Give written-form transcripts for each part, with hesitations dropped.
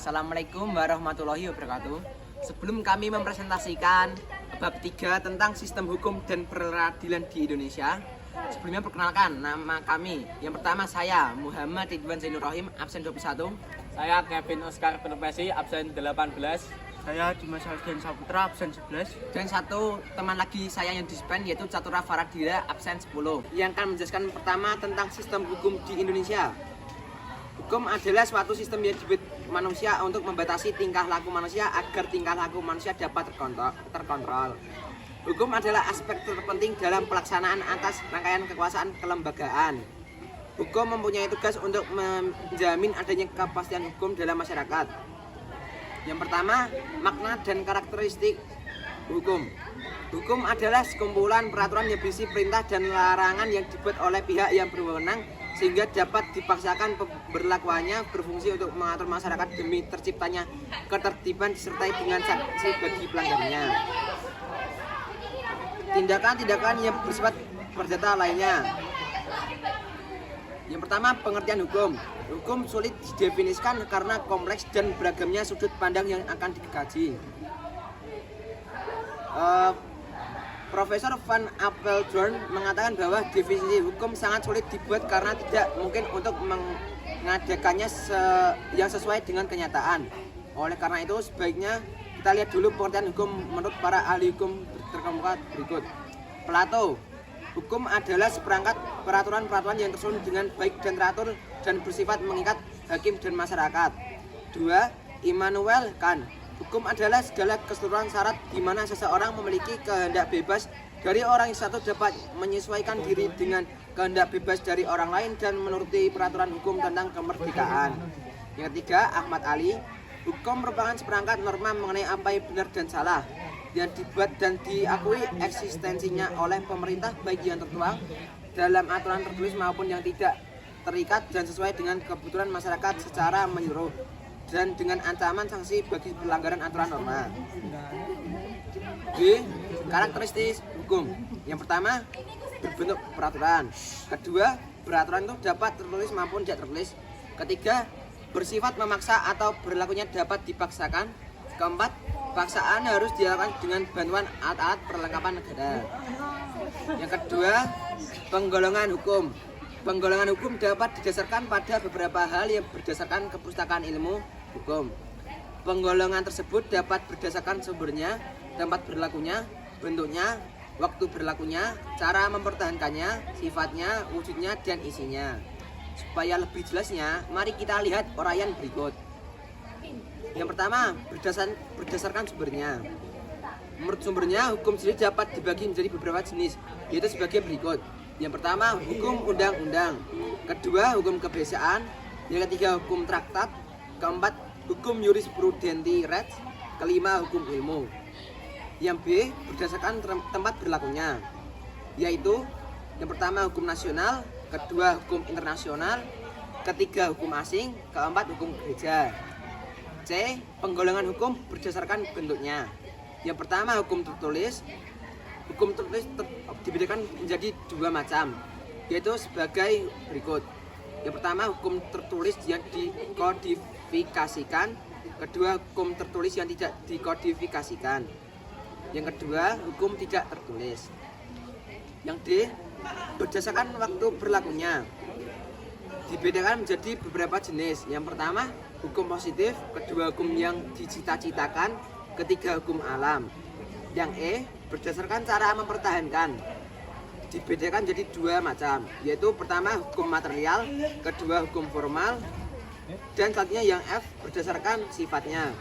Assalamualaikum warahmatullahi wabarakatuh. Sebelum kami mempresentasikan bab 3 tentang sistem hukum dan peradilan di Indonesia, sebelumnya perkenalkan nama kami. Yang pertama saya Muhammad Ridwan Zainur Rahim, absen 21. Saya Kevin Oscar Profesi, absen 18. Saya Dimas Aldian Saputra, absen 11. Dan satu teman lagi saya yang dispen yaitu Catura Faradira, absen 10. Yang akan menjelaskan pertama tentang sistem hukum di Indonesia. Hukum adalah suatu sistem yang dibuat manusia untuk membatasi tingkah laku manusia agar tingkah laku manusia dapat terkontrol. Hukum adalah aspek terpenting dalam pelaksanaan atas rangkaian kekuasaan kelembagaan. Hukum mempunyai tugas untuk menjamin adanya kepastian hukum dalam masyarakat. Yang pertama, makna dan karakteristik hukum. Hukum adalah sekumpulan peraturan yang berisi perintah dan larangan yang dibuat oleh pihak yang berwenang sehingga dapat dipaksakan berlakuannya berfungsi untuk mengatur masyarakat demi terciptanya ketertiban disertai dengan sanksi bagi pelanggarnya. Tindakan-tindakan yang bersifat perdata lainnya. Yang pertama, pengertian hukum. Hukum sulit didefinisikan karena kompleks dan beragamnya sudut pandang yang akan dikaji. Profesor Van Apeldoorn mengatakan bahwa definisi hukum sangat sulit dibuat karena tidak mungkin untuk mengadakannya yang sesuai dengan kenyataan. Oleh karena itu, sebaiknya kita lihat dulu pengertian hukum menurut para ahli hukum terkemuka berikut. Plato, hukum adalah seperangkat peraturan-peraturan yang tersusun dengan baik dan teratur dan bersifat mengikat hakim dan masyarakat. 2. Immanuel Kant, hukum adalah segala keseluruhan syarat di mana seseorang memiliki kehendak bebas dari orang yang satu dapat menyesuaikan diri dengan kehendak bebas dari orang lain dan menuruti peraturan hukum tentang kemerdekaan. Yang ketiga, Ahmad Ali, hukum merupakan seperangkat norma mengenai apa yang benar dan salah yang dibuat dan diakui eksistensinya oleh pemerintah baik yang tertuang dalam aturan tertulis maupun yang tidak terikat dan sesuai dengan kebutuhan masyarakat secara menyeluruh dan dengan ancaman sanksi bagi pelanggaran aturan norma. B. Karakteristik hukum. Yang pertama, berbentuk peraturan. Kedua, peraturan itu dapat tertulis maupun tidak tertulis. Ketiga, bersifat memaksa atau berlakunya dapat dipaksakan. Keempat, paksaan harus dilakukan dengan bantuan alat-alat perlengkapan negara. Yang kedua, penggolongan hukum. Penggolongan hukum dapat didasarkan pada beberapa hal yang berdasarkan kepustakaan ilmu hukum. Penggolongan tersebut dapat berdasarkan sumbernya, tempat berlakunya, bentuknya, waktu berlakunya, cara mempertahankannya, sifatnya, wujudnya, dan isinya. Supaya lebih jelasnya, mari kita lihat uraian berikut. Yang pertama, berdasarkan sumbernya. Menurut sumbernya, hukum sendiri dapat dibagi menjadi beberapa jenis, yaitu sebagai berikut. Yang pertama, hukum undang-undang. Kedua, hukum kebiasaan. Yang ketiga, hukum traktat. Keempat, hukum jurisprudensi res. Kelima, hukum ilmu. Yang B, berdasarkan tempat berlakunya, yaitu yang pertama, hukum nasional. Kedua, hukum internasional. Ketiga, hukum asing. Keempat, hukum gereja. C, penggolongan hukum berdasarkan bentuknya. Yang pertama, hukum tertulis. Hukum tertulis dibedakan menjadi dua macam, yaitu sebagai berikut. Yang pertama, hukum tertulis yang dikodifikasikan. Kedua, hukum tertulis yang tidak dikodifikasikan. Yang kedua, hukum tidak tertulis. Yang D, berdasarkan waktu berlakunya. Dibedakan menjadi beberapa jenis. Yang pertama, hukum positif. Kedua, hukum yang dicita-citakan. Ketiga, hukum alam. Yang E, berdasarkan cara mempertahankan. Dibedakan jadi dua macam, yaitu pertama hukum material, kedua hukum formal, dan selanjutnya yang F berdasarkan sifatnya.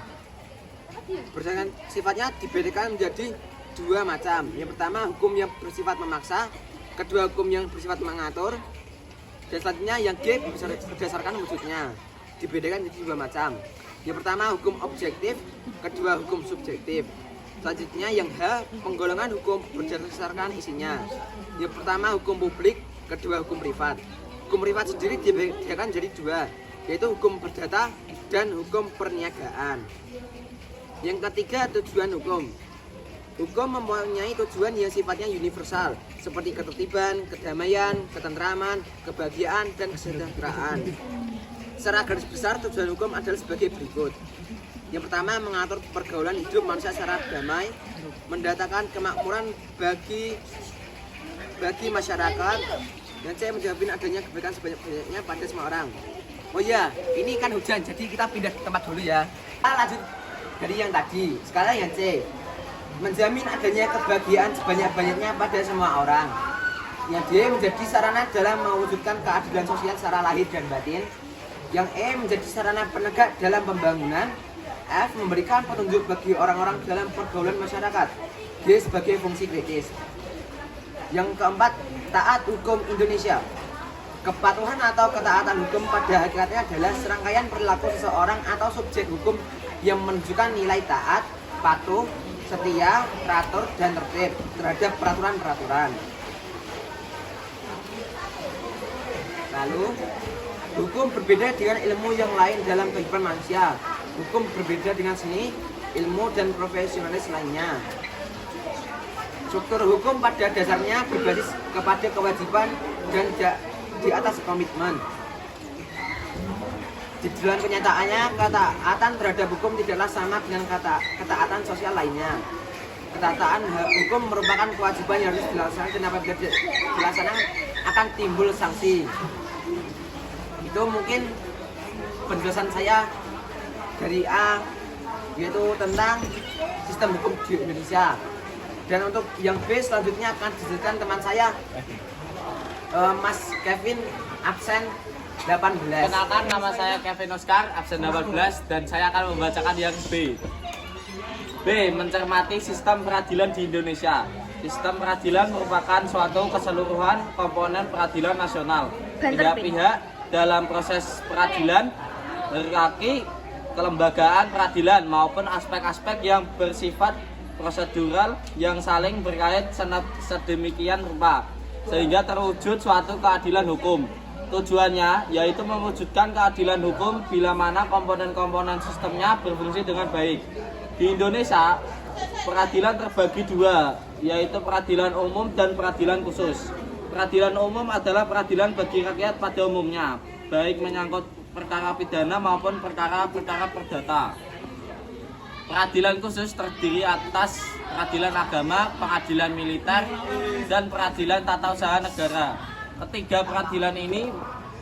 Berdasarkan sifatnya dibedakan menjadi dua macam. Yang pertama hukum yang bersifat memaksa, kedua hukum yang bersifat mengatur, dan selanjutnya yang G berdasarkan wujudnya. Dibedakan menjadi dua macam. Yang pertama hukum objektif, kedua hukum subjektif. Selanjutnya yang H, penggolongan hukum berdasarkan isinya. Yang pertama hukum publik, kedua hukum privat. Hukum privat sendiri dibedakan jadi dua, yaitu hukum perdata dan hukum perniagaan. Yang ketiga, tujuan hukum. Hukum mempunyai tujuan yang sifatnya universal, seperti ketertiban, kedamaian, ketentraman, kebahagiaan, dan kesejahteraan. Secara garis besar tujuan hukum adalah sebagai berikut. Yang pertama, mengatur pergaulan hidup manusia secara damai, mendatangkan kemakmuran bagi masyarakat, dan C, menjamin adanya kebaikan sebanyak-banyaknya pada semua orang. Oh iya, ini kan hujan, jadi kita pindah tempat dulu ya. Kita lanjut dari yang tadi. Sekarang yang C, menjamin adanya kebahagiaan sebanyak-banyaknya pada semua orang. Yang D, menjadi sarana dalam mewujudkan keadilan sosial secara lahir dan batin. Yang E, menjadi sarana penegak dalam pembangunan. F, memberikan petunjuk bagi orang-orang dalam pergaulan masyarakat. G, sebagai fungsi kritis. Yang keempat, taat hukum Indonesia. Kepatuhan atau ketaatan hukum pada hakikatnya adalah serangkaian perilaku seseorang atau subjek hukum yang menunjukkan nilai taat, patuh, setia, teratur, dan tertib terhadap peraturan-peraturan. Lalu, hukum berbeda dengan ilmu yang lain dalam kehidupan manusia. Hukum berbeda dengan seni, ilmu, dan profesionalis lainnya. Struktur hukum pada dasarnya berbasis kepada kewajiban dan di atas komitmen. Di dalam kenyataannya, ketaatan terhadap hukum tidaklah sama dengan ketaatan sosial lainnya. Ketaatan hukum merupakan kewajiban yang harus dilaksanakan, dan apabila dilaksanakan akan timbul sanksi. Itu mungkin penjelasan saya dari A, yaitu tentang sistem hukum di Indonesia. Dan untuk yang B selanjutnya akan dijelaskan teman saya, Mas Kevin, absen 18. Kenalkan, nama saya Kevin Oscar, absen 18, dan saya akan membacakan yang B. B. Mencermati sistem peradilan di Indonesia. Sistem peradilan merupakan suatu keseluruhan komponen peradilan nasional. Pihak-pihak dalam proses peradilan, hierarki kelembagaan peradilan maupun aspek-aspek yang bersifat prosedural yang saling berkait sedemikian rupa sehingga terwujud suatu keadilan hukum. Tujuannya yaitu mewujudkan keadilan hukum bila mana komponen-komponen sistemnya berfungsi dengan baik. Di Indonesia, peradilan terbagi dua, yaitu peradilan umum dan peradilan khusus. Peradilan umum adalah peradilan bagi rakyat pada umumnya, baik menyangkut perkara pidana maupun perkara-perkara perdata. Peradilan khusus terdiri atas peradilan agama, pengadilan militer, dan peradilan tata usaha negara. Ketiga peradilan ini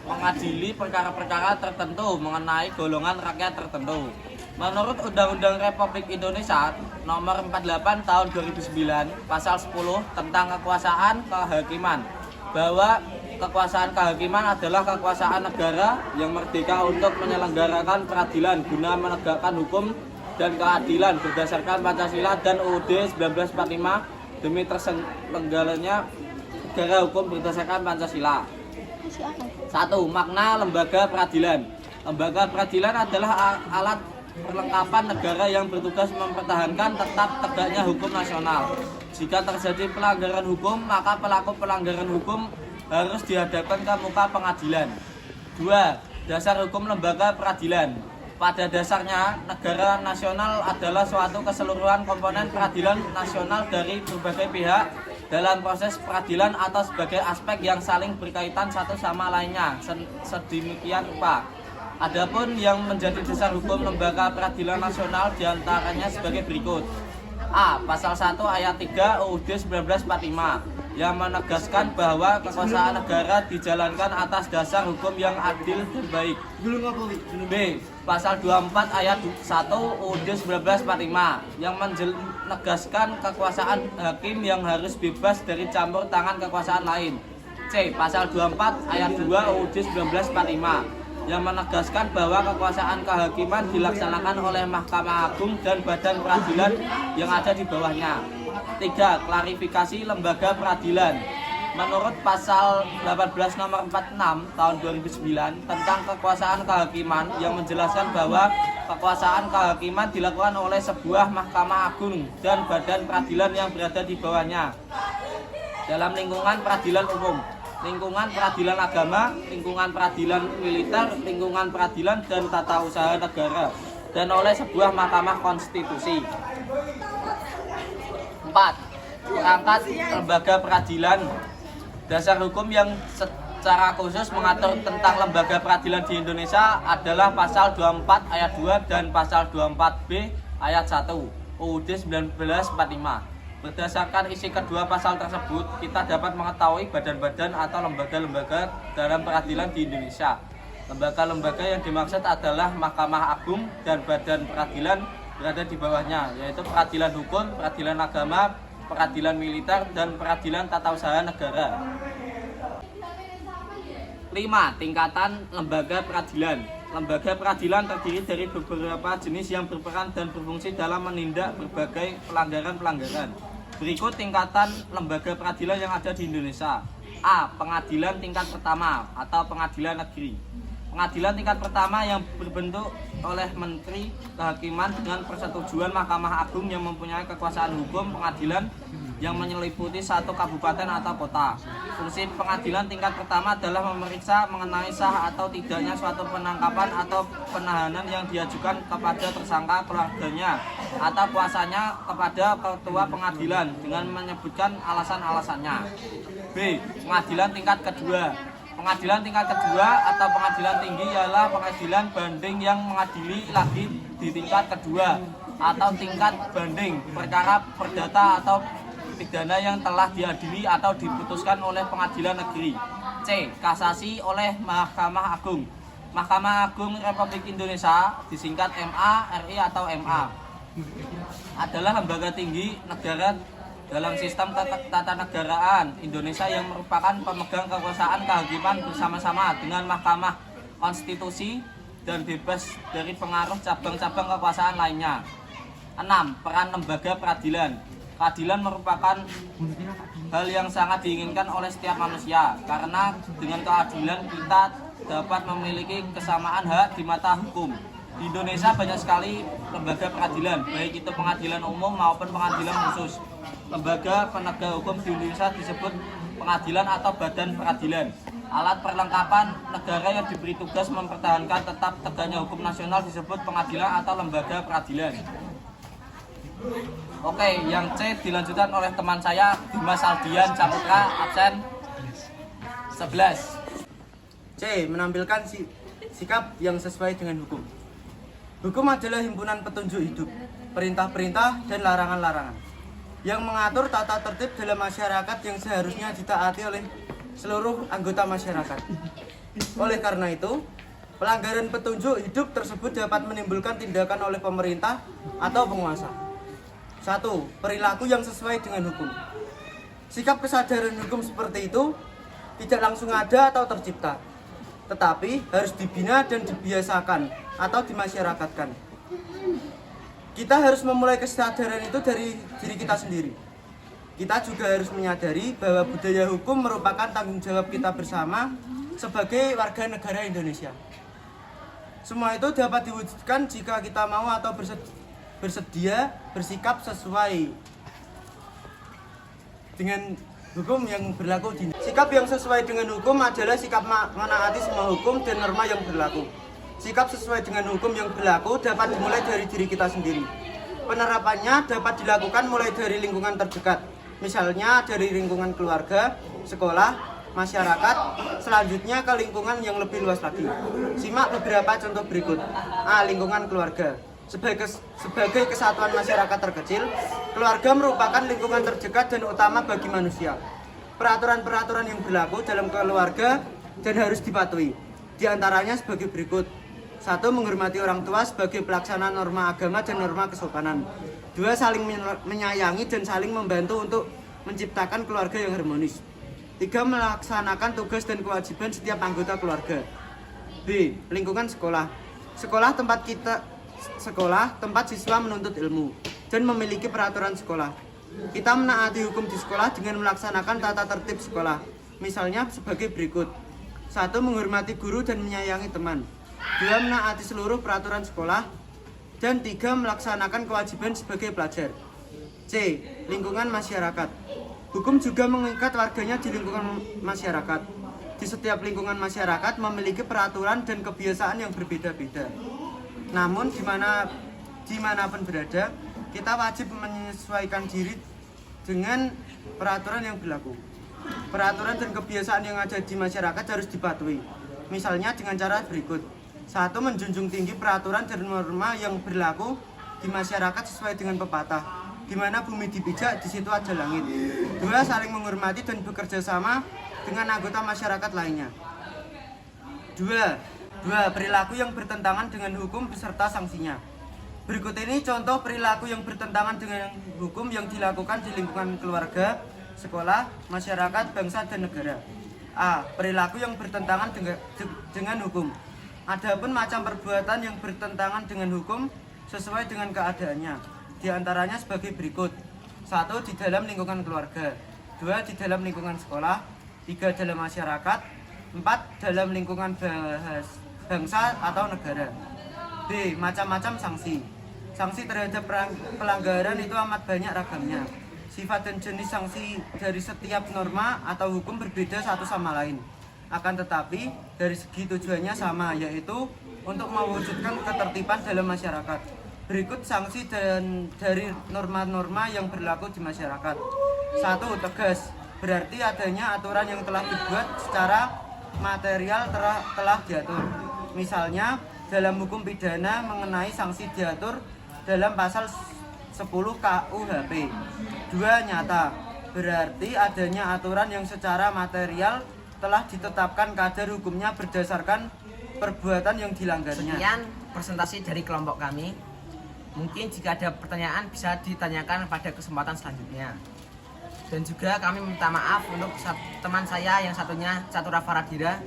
mengadili perkara-perkara tertentu mengenai golongan rakyat tertentu. Menurut Undang-Undang Republik Indonesia Nomor 48 Tahun 2009, Pasal 10 tentang kekuasaan kehakiman, bahwa kekuasaan kehakiman adalah kekuasaan negara yang merdeka untuk menyelenggarakan peradilan guna menegakkan hukum dan keadilan berdasarkan Pancasila dan UUD 1945 demi terselenggaranya negara hukum berdasarkan Pancasila. 1. Makna lembaga peradilan. Lembaga peradilan adalah alat perlengkapan negara yang bertugas mempertahankan tetap tegaknya hukum nasional. Jika terjadi pelanggaran hukum, maka pelaku pelanggaran hukum harus dihadapkan ke muka pengadilan. 2. Dasar hukum lembaga peradilan. Pada dasarnya, negara nasional adalah suatu keseluruhan komponen peradilan nasional dari berbagai pihak dalam proses peradilan atau sebagai aspek yang saling berkaitan satu sama lainnya sedemikian rupa. Adapun yang menjadi dasar hukum lembaga peradilan nasional diantaranya sebagai berikut. A. Pasal 1 ayat 3 UUD 1945 yang menegaskan bahwa kekuasaan negara dijalankan atas dasar hukum yang adil dan baik. B. Pasal 24 ayat 1 UUD 1945 yang menegaskan kekuasaan hakim yang harus bebas dari campur tangan kekuasaan lain. C. Pasal 24 ayat 2 UUD 1945 yang menegaskan bahwa kekuasaan kehakiman dilaksanakan oleh Mahkamah Agung dan badan peradilan yang ada di bawahnya. 3. Klarifikasi lembaga peradilan. Menurut pasal 18 nomor 46 tahun 2009 tentang kekuasaan kehakiman yang menjelaskan bahwa kekuasaan kehakiman dilakukan oleh sebuah Mahkamah Agung dan badan peradilan yang berada di bawahnya dalam lingkungan peradilan umum, lingkungan peradilan agama, lingkungan peradilan militer, lingkungan peradilan dan tata usaha negara, dan oleh sebuah mahkamah konstitusi. 4. Perangkat lembaga peradilan. Dasar hukum yang secara khusus mengatur tentang lembaga peradilan di Indonesia adalah pasal 24 ayat 2 dan pasal 24B ayat 1 UUD 1945. Berdasarkan isi kedua pasal tersebut, kita dapat mengetahui badan-badan atau lembaga-lembaga dalam peradilan di Indonesia. Lembaga-lembaga yang dimaksud adalah Mahkamah Agung dan badan peradilan berada di bawahnya, yaitu peradilan hukum, peradilan agama, peradilan militer, dan peradilan tata usaha negara. 5. Tingkatan lembaga peradilan. Lembaga peradilan terdiri dari beberapa jenis yang berperan dan berfungsi dalam menindak berbagai pelanggaran-pelanggaran. Berikut tingkatan lembaga peradilan yang ada di Indonesia. A. Pengadilan tingkat pertama atau pengadilan negeri. Pengadilan tingkat pertama yang berbentuk oleh Menteri Kehakiman dengan persetujuan Mahkamah Agung yang mempunyai kekuasaan hukum pengadilan yang menyeliputi satu kabupaten atau kota. Fungsi pengadilan tingkat pertama adalah memeriksa mengenai sah atau tidaknya suatu penangkapan atau penahanan yang diajukan kepada tersangka, keluarganya, atau kuasanya kepada ketua pengadilan dengan menyebutkan alasan-alasannya. B. Pengadilan tingkat kedua. Pengadilan tingkat kedua atau pengadilan tinggi ialah pengadilan banding yang mengadili lagi di tingkat kedua atau tingkat banding perkara perdata atau pidana yang telah diadili atau diputuskan oleh pengadilan negeri. C. Kasasi oleh Mahkamah Agung. Mahkamah Agung Republik Indonesia disingkat MA, RI atau MA adalah lembaga tinggi negara dalam sistem tata negaraan Indonesia yang merupakan pemegang kekuasaan kehakiman bersama-sama dengan Mahkamah Konstitusi dan bebas dari pengaruh cabang-cabang kekuasaan lainnya. 6. Peran lembaga peradilan. Keadilan merupakan hal yang sangat diinginkan oleh setiap manusia karena dengan keadilan kita dapat memiliki kesamaan hak di mata hukum. Di Indonesia banyak sekali lembaga peradilan, baik itu pengadilan umum maupun pengadilan khusus. Lembaga penegak hukum di Indonesia disebut pengadilan atau badan peradilan. Alat perlengkapan negara yang diberi tugas mempertahankan tetap tegaknya hukum nasional disebut pengadilan atau lembaga peradilan. Oke, yang C dilanjutkan oleh teman saya Dimas Aldian Saputra, absen 11. C. Menampilkan sikap yang sesuai dengan hukum. Hukum adalah himpunan petunjuk hidup, perintah-perintah, dan larangan-larangan yang mengatur tata tertib dalam masyarakat yang seharusnya ditaati oleh seluruh anggota masyarakat. Oleh karena itu, pelanggaran petunjuk hidup tersebut dapat menimbulkan tindakan oleh pemerintah atau penguasa. 1. Perilaku yang sesuai dengan hukum. Sikap kesadaran hukum seperti itu tidak langsung ada atau tercipta, tetapi harus dibina dan dibiasakan atau dimasyarakatkan. Kita harus memulai kesadaran itu dari diri kita sendiri. Kita juga harus menyadari bahwa budaya hukum merupakan tanggung jawab kita bersama sebagai warga negara Indonesia. Semua itu dapat diwujudkan jika kita mau atau bersedia bersikap sesuai dengan hukum yang berlaku di. Sikap yang sesuai dengan hukum adalah sikap menaati semua hukum dan norma yang berlaku. Sikap sesuai dengan hukum yang berlaku dapat dimulai dari diri kita sendiri. Penerapannya dapat dilakukan mulai dari lingkungan terdekat, misalnya dari lingkungan keluarga, sekolah, masyarakat, selanjutnya ke lingkungan yang lebih luas lagi. Simak beberapa contoh berikut. A. Lingkungan keluarga. Sebagai kesatuan masyarakat terkecil, keluarga merupakan lingkungan terdekat dan utama bagi manusia. Peraturan-peraturan yang berlaku dalam keluarga dan harus dipatuhi. Di antaranya sebagai berikut. 1. Menghormati orang tua sebagai pelaksana norma agama dan norma kesopanan. 2. Saling menyayangi dan saling membantu untuk menciptakan keluarga yang harmonis. 3. Melaksanakan tugas dan kewajiban setiap anggota keluarga. B. Lingkungan sekolah. Sekolah tempat siswa menuntut ilmu dan memiliki peraturan sekolah. Kita menaati hukum di sekolah dengan melaksanakan tata tertib sekolah. Misalnya sebagai berikut. 1. Menghormati guru dan menyayangi teman. 2. Menaati seluruh peraturan sekolah. Dan 3. Melaksanakan kewajiban sebagai pelajar. C. Lingkungan masyarakat. Hukum juga mengikat warganya di lingkungan masyarakat. Di setiap lingkungan masyarakat memiliki peraturan dan kebiasaan yang berbeda-beda. Namun dimanapun berada, kita wajib menyesuaikan diri dengan peraturan yang berlaku. Peraturan dan kebiasaan yang ada di masyarakat harus dipatuhi. Misalnya dengan cara berikut. 1. Menjunjung tinggi peraturan dan norma yang berlaku di masyarakat sesuai dengan pepatah, di mana bumi dipijak, di situ ada langit. 2. Saling menghormati dan bekerja sama dengan anggota masyarakat lainnya. 2. Perilaku yang bertentangan dengan hukum beserta sanksinya. Berikut ini contoh perilaku yang bertentangan dengan hukum yang dilakukan di lingkungan keluarga, sekolah, masyarakat, bangsa, dan negara. A. Perilaku yang bertentangan dengan hukum. Adapun macam perbuatan yang bertentangan dengan hukum sesuai dengan keadaannya. Di antaranya sebagai berikut. 1. Di dalam lingkungan keluarga. 2. Di dalam lingkungan sekolah. 3. Dalam masyarakat. 4. Dalam lingkungan bangsa atau negara. B. Macam-macam sanksi. Sanksi terhadap pelanggaran itu amat banyak ragamnya. Sifat dan jenis sanksi dari setiap norma atau hukum berbeda satu sama lain. Akan tetapi, dari segi tujuannya sama, yaitu untuk mewujudkan ketertiban dalam masyarakat. Berikut sanksi dari norma-norma yang berlaku di masyarakat. 1. Tegas. Berarti adanya aturan yang telah dibuat secara material telah diatur. Misalnya, dalam hukum pidana mengenai sanksi diatur dalam pasal 10 KUHP. 2. Nyata. Berarti adanya aturan yang secara material telah ditetapkan kadar hukumnya berdasarkan perbuatan yang dilanggarnya. Sekian presentasi dari kelompok kami. Mungkin jika ada pertanyaan bisa ditanyakan pada kesempatan selanjutnya. Dan juga kami minta maaf untuk teman saya yang satunya, Catura Faradira.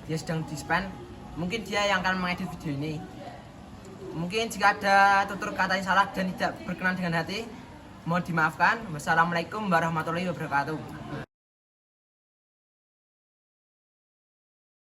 Dia sedang dispen. Mungkin dia yang akan mengedit video ini. Mungkin jika ada tutur kata yang salah dan tidak berkenan dengan hati, mohon dimaafkan. Wassalamualaikum warahmatullahi wabarakatuh.